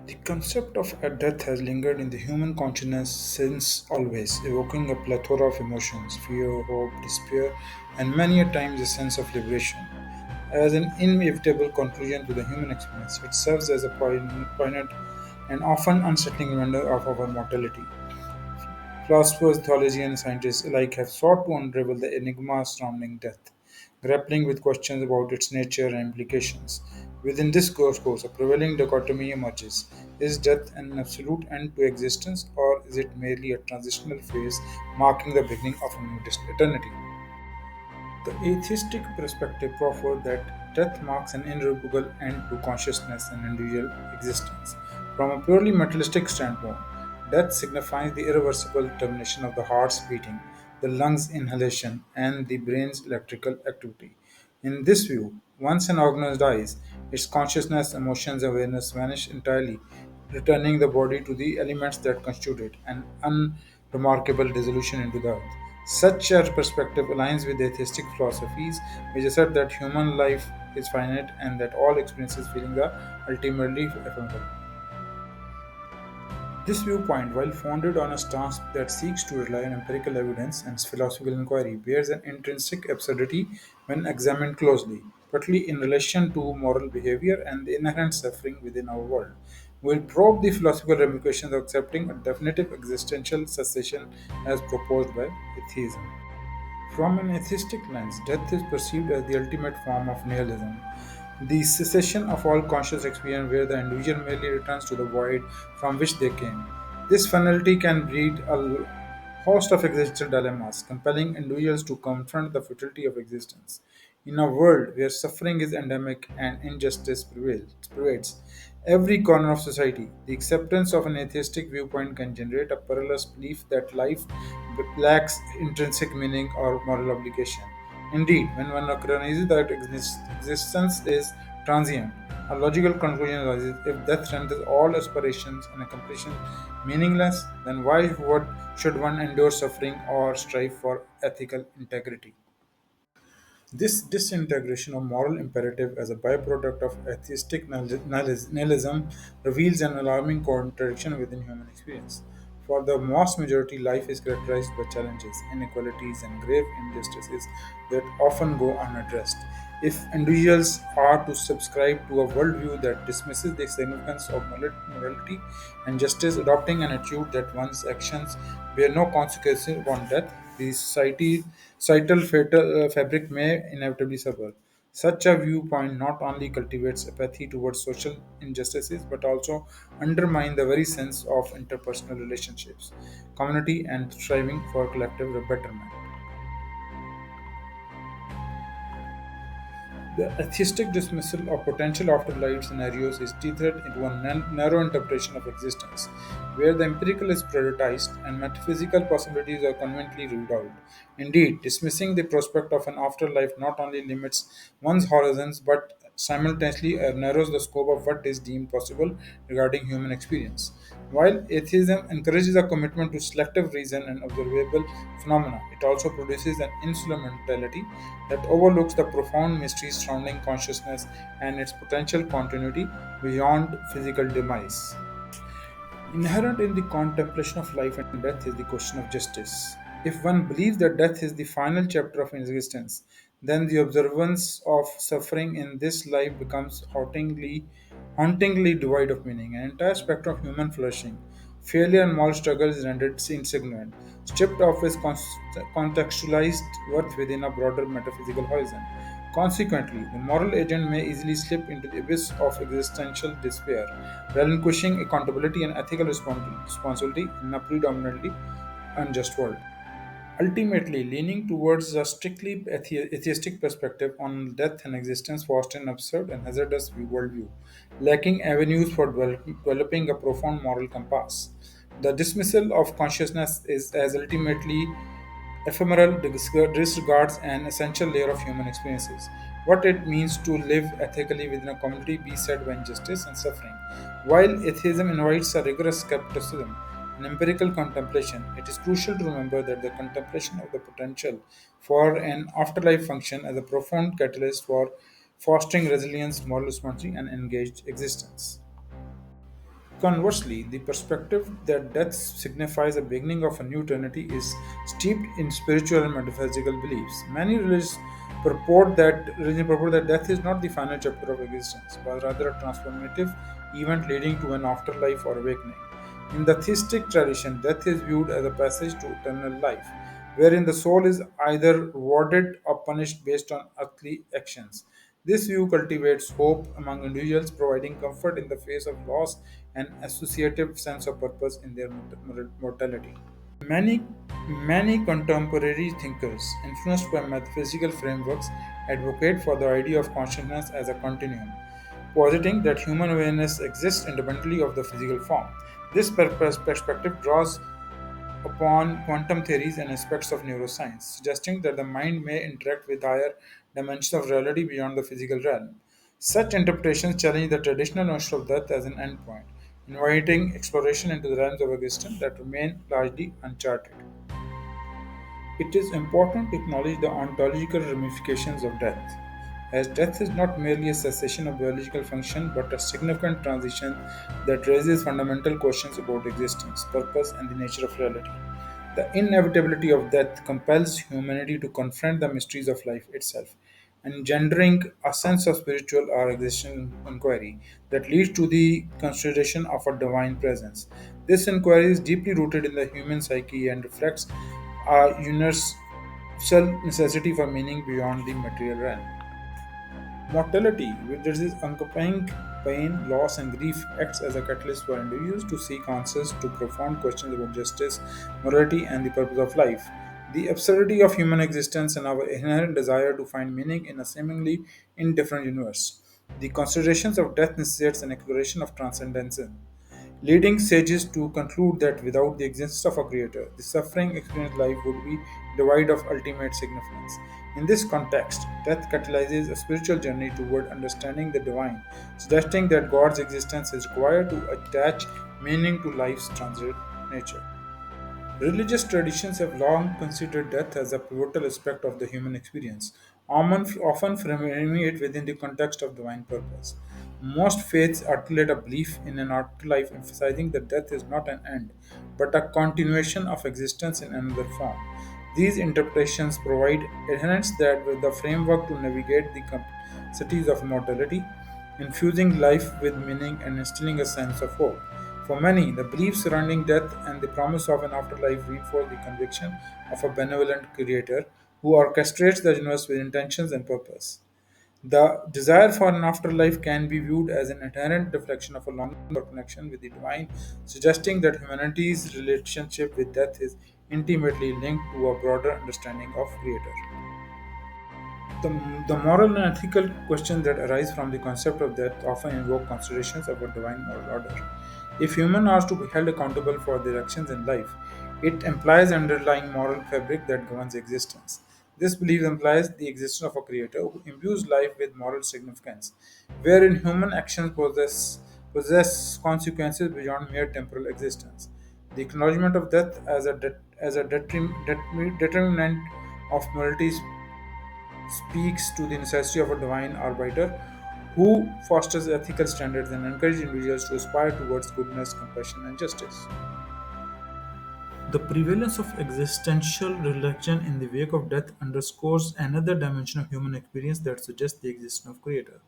The concept of a death has lingered in the human consciousness since always, evoking a plethora of emotions fear, hope, despair, and many a times a sense of liberation. As an inevitable conclusion to the human experience, it serves as a poignant and often unsettling reminder of our mortality. Philosophers, theologians, and scientists alike have sought to unravel the enigma surrounding death, grappling with questions about its nature and implications. Within this course, a prevailing dichotomy emerges. Is death an absolute end to existence, or is it merely a transitional phase marking the beginning of a new eternity? The atheistic perspective proffers that death marks an irrevocable end to consciousness and individual existence. From a purely materialistic standpoint, death signifies the irreversible termination of the heart's beating, the lungs' inhalation, and the brain's electrical activity. In this view, once an organism dies, its consciousness, emotions, and awareness vanish entirely, returning the body to the elements that constitute it, an unremarkable dissolution into the earth. Such a perspective aligns with atheistic philosophies, which assert that human life is finite and that all experiences, feelings are ultimately ephemeral. This viewpoint, while founded on a stance that seeks to rely on empirical evidence and philosophical inquiry, bears an intrinsic absurdity when examined closely, particularly in relation to moral behavior and the inherent suffering within our world. We'll probe the philosophical ramifications of accepting a definitive existential cessation as proposed by atheism. From an atheistic lens, death is perceived as the ultimate form of nihilism, the cessation of all conscious experience where the individual merely returns to the void from which they came. This finality can breed a host of existential dilemmas, compelling individuals to confront the futility of existence. In a world where suffering is endemic and injustice pervades every corner of society, the acceptance of an atheistic viewpoint can generate a perilous belief that life lacks intrinsic meaning or moral obligation. Indeed, when one recognizes that existence is transient, a logical conclusion arises if death renders all aspirations and accomplishments meaningless, then why should one endure suffering or strive for ethical integrity? This disintegration of moral imperative as a byproduct of atheistic nihilism reveals an alarming contradiction within human experience. For the vast majority, life is characterized by challenges, inequalities, and grave injustices that often go unaddressed. If individuals are to subscribe to a worldview that dismisses the significance of morality and justice, adopting an attitude that one's actions bear no consequences upon death, the societal fabric may inevitably suffer. Such a viewpoint not only cultivates apathy towards social injustices but also undermines the very sense of interpersonal relationships, community, and striving for collective betterment. The atheistic dismissal of potential afterlife scenarios is tethered into a narrow interpretation of existence, where the empirical is prioritized and metaphysical possibilities are conveniently ruled out. Indeed, dismissing the prospect of an afterlife not only limits one's horizons but simultaneously narrows the scope of what is deemed possible regarding human experience. While atheism encourages a commitment to selective reason and observable phenomena, it also produces an insular mentality that overlooks the profound mysteries surrounding consciousness and its potential continuity beyond physical demise. Inherent in the contemplation of life and death is the question of justice. If one believes that death is the final chapter of existence, then the observance of suffering in this life becomes hauntingly devoid of meaning. An entire spectrum of human flourishing, failure, and moral struggle is rendered insignificant, stripped of its contextualized worth within a broader metaphysical horizon. Consequently, the moral agent may easily slip into the abyss of existential despair, relinquishing accountability and ethical responsibility in a predominantly unjust world. Ultimately, leaning towards a strictly atheistic perspective on death and existence fosters an absurd and hazardous worldview, lacking avenues for developing a profound moral compass. The dismissal of consciousness is as ultimately ephemeral disregards an essential layer of human experiences. What it means to live ethically within a community beset by injustice and suffering. While atheism invites a rigorous skepticism and empirical contemplation, it is crucial to remember that the contemplation of the potential for an afterlife function as a profound catalyst for fostering resilience, moral responsibility, and engaged existence. Conversely, the perspective that death signifies a beginning of a new eternity is steeped in spiritual and metaphysical beliefs. Many religions purport that death is not the final chapter of existence, but rather a transformative event leading to an afterlife or awakening. In the theistic tradition, death is viewed as a passage to eternal life, wherein the soul is either rewarded or punished based on earthly actions. This view cultivates hope among individuals, providing comfort in the face of loss and associative sense of purpose in their mortality. Many, many contemporary thinkers, influenced by metaphysical frameworks, advocate for the idea of consciousness as a continuum, positing that human awareness exists independently of the physical form. This perspective draws upon quantum theories and aspects of neuroscience, suggesting that the mind may interact with higher dimensions of reality beyond the physical realm. Such interpretations challenge the traditional notion of death as an endpoint, inviting exploration into the realms of existence that remain largely uncharted. It is important to acknowledge the ontological ramifications of death, as death is not merely a cessation of biological function but a significant transition that raises fundamental questions about existence, purpose, and the nature of reality. The inevitability of death compels humanity to confront the mysteries of life itself, engendering a sense of spiritual or existential inquiry that leads to the consideration of a divine presence. This inquiry is deeply rooted in the human psyche and reflects a universal necessity for meaning beyond the material realm. Mortality, with its accompanying pain, loss, and grief, acts as a catalyst for individuals to seek answers to profound questions about justice, morality, and the purpose of life. The absurdity of human existence and our inherent desire to find meaning in a seemingly indifferent universe. The considerations of death necessitates an exploration of transcendence, leading sages to conclude that without the existence of a creator, the suffering experienced life would be devoid of ultimate significance. In this context, death catalyzes a spiritual journey toward understanding the divine, suggesting that God's existence is required to attach meaning to life's transient nature. Religious traditions have long considered death as a pivotal aspect of the human experience, often framing it within the context of divine purpose. Most faiths articulate a belief in an afterlife, emphasizing that death is not an end, but a continuation of existence in another form. These interpretations provide adherents that with the framework to navigate the complexities of mortality, infusing life with meaning and instilling a sense of hope. For many, the belief surrounding death and the promise of an afterlife reinforce the conviction of a benevolent creator who orchestrates the universe with intentions and purpose. The desire for an afterlife can be viewed as an inherent reflection of a longing for connection with the divine, suggesting that humanity's relationship with death is intimately linked to a broader understanding of Creator. The moral and ethical questions that arise from the concept of death often invoke considerations of a divine moral order. If humans are to be held accountable for their actions in life, it implies an underlying moral fabric that governs existence. This belief implies the existence of a creator who imbues life with moral significance, wherein human actions possess consequences beyond mere temporal existence. The acknowledgement of death as a determinant of morality speaks to the necessity of a divine arbiter who fosters ethical standards and encourages individuals to aspire towards goodness, compassion, and justice. The prevalence of existential religion in the wake of death underscores another dimension of human experience that suggests the existence of Creator.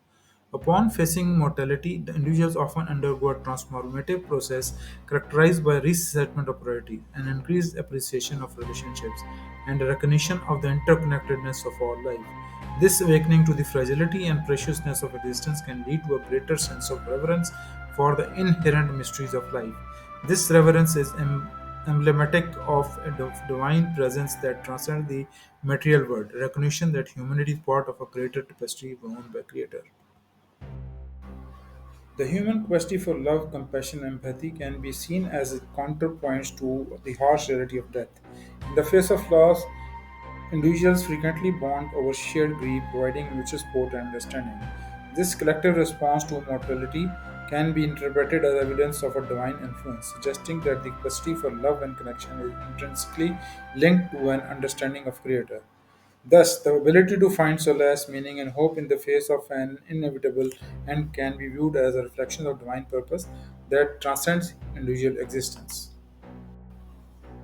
Upon facing mortality, the individuals often undergo a transformative process characterized by reassessment of priorities, an increased appreciation of relationships, and a recognition of the interconnectedness of all life. This awakening to the fragility and preciousness of existence can lead to a greater sense of reverence for the inherent mysteries of life. This reverence is emblematic of a divine presence that transcends the material world, recognition that humanity is part of a greater tapestry woven by Creator. The human capacity for love, compassion, and empathy can be seen as a counterpoint to the harsh reality of death. In the face of loss, individuals frequently bond over shared grief, providing mutual support and understanding. This collective response to mortality can be interpreted as evidence of a divine influence, suggesting that the capacity for love and connection is intrinsically linked to an understanding of Creator. Thus, the ability to find solace, meaning, and hope in the face of an inevitable end can be viewed as a reflection of divine purpose that transcends individual existence.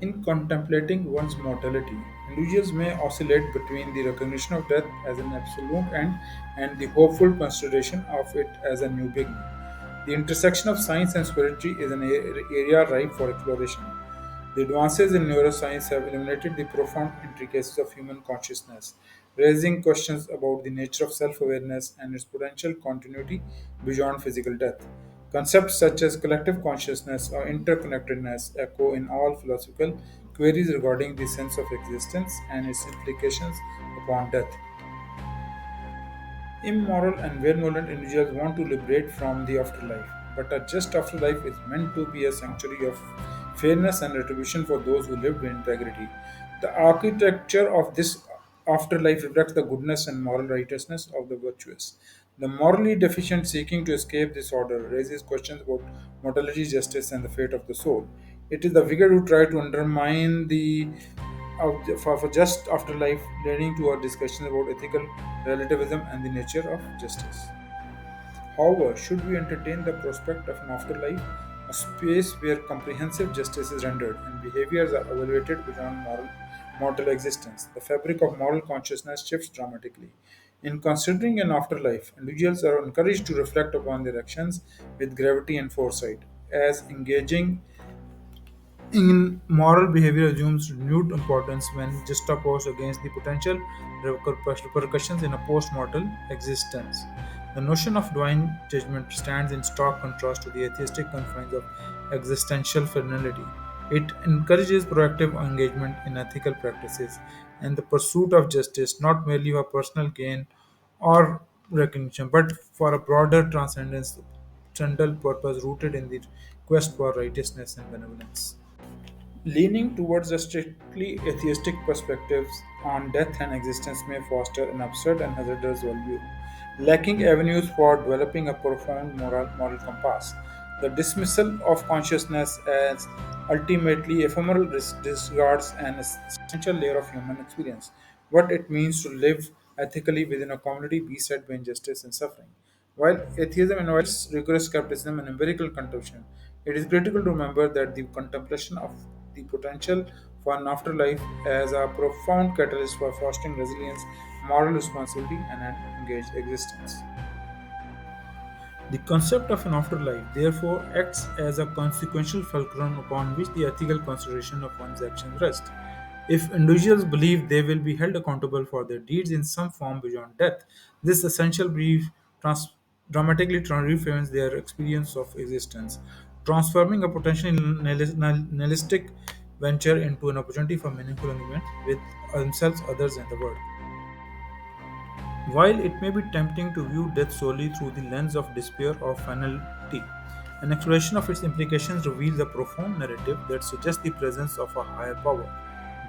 In contemplating one's mortality, individuals may oscillate between the recognition of death as an absolute end and the hopeful consideration of it as a new beginning. The intersection of science and spirituality is an area ripe for exploration. The advances in neuroscience have illuminated the profound intricacies of human consciousness, raising questions about the nature of self awareness and its potential continuity beyond physical death. Concepts such as collective consciousness or interconnectedness echo in all philosophical queries regarding the sense of existence and its implications upon death. Immoral and benevolent individuals want to liberate from the afterlife, but a just afterlife is meant to be a sanctuary of fairness and retribution for those who lived with integrity. The architecture of this afterlife reflects the goodness and moral righteousness of the virtuous. The morally deficient seeking to escape this order raises questions about mortality, justice, and the fate of the soul. It is the wicked who try to undermine the for just afterlife, leading to a discussion about ethical relativism and the nature of justice. However, should we entertain the prospect of an afterlife, a space where comprehensive justice is rendered and behaviors are evaluated beyond mortal existence, the fabric of moral consciousness shifts dramatically. In considering an afterlife, individuals are encouraged to reflect upon their actions with gravity and foresight, as engaging in moral behavior assumes renewed importance when juxtaposed against the potential repercussions in a post-mortal existence. The notion of divine judgment stands in stark contrast to the atheistic confines of existential finality. It encourages proactive engagement in ethical practices and the pursuit of justice, not merely for personal gain or recognition, but for a broader transcendental purpose rooted in the quest for righteousness and benevolence. Leaning towards a strictly atheistic perspectives on death and existence may foster an absurd and hazardous worldview, lacking avenues for developing a profound moral compass. The dismissal of consciousness as ultimately ephemeral disregards an essential layer of human experience, what it means to live ethically within a community beset by injustice and suffering. While atheism invites rigorous skepticism and empirical contemplation, it is critical to remember that the contemplation of the potential for an afterlife as a profound catalyst for fostering resilience, moral responsibility, and an engaged existence. The concept of an afterlife, therefore, acts as a consequential fulcrum upon which the ethical consideration of one's actions rest. If individuals believe they will be held accountable for their deeds in some form beyond death, this essential belief dramatically reframes their experience of existence, transforming a potentially nihilistic venture into an opportunity for meaningful engagement with themselves, others, and the world. While it may be tempting to view death solely through the lens of despair or finality, an exploration of its implications reveals a profound narrative that suggests the presence of a higher power.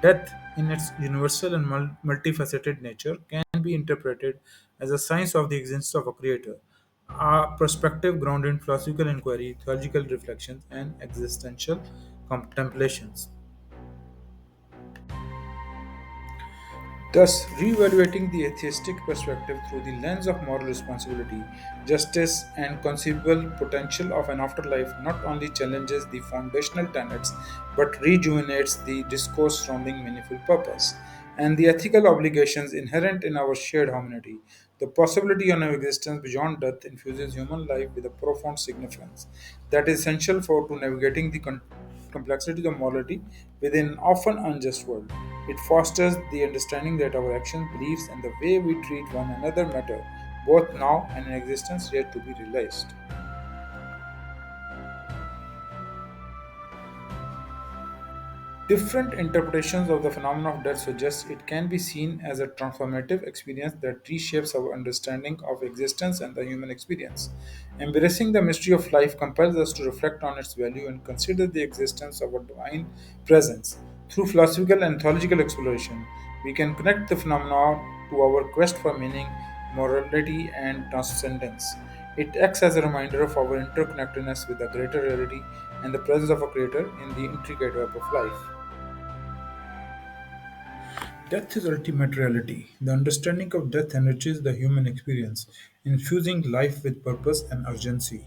Death, in its universal and multifaceted nature, can be interpreted as a sign of the existence of a creator, a perspective grounded in philosophical inquiry, theological reflections, and existential contemplations. Thus, reevaluating the atheistic perspective through the lens of moral responsibility, justice, and conceivable potential of an afterlife not only challenges the foundational tenets but rejuvenates the discourse surrounding meaningful purpose and the ethical obligations inherent in our shared humanity. The possibility of an existence beyond death infuses human life with a profound significance that is essential for to navigating the complexities of morality within an often unjust world. It fosters the understanding that our actions, beliefs, and the way we treat one another matter, both now and in existence yet to be realized. Different interpretations of the phenomenon of death suggest it can be seen as a transformative experience that reshapes our understanding of existence and the human experience. Embracing the mystery of life compels us to reflect on its value and consider the existence of a divine presence. Through philosophical and theological exploration, we can connect the phenomena to our quest for meaning, morality, and transcendence. It acts as a reminder of our interconnectedness with the greater reality and the presence of a creator in the intricate web of life. Death is ultimate reality. The understanding of death enriches the human experience, infusing life with purpose and urgency.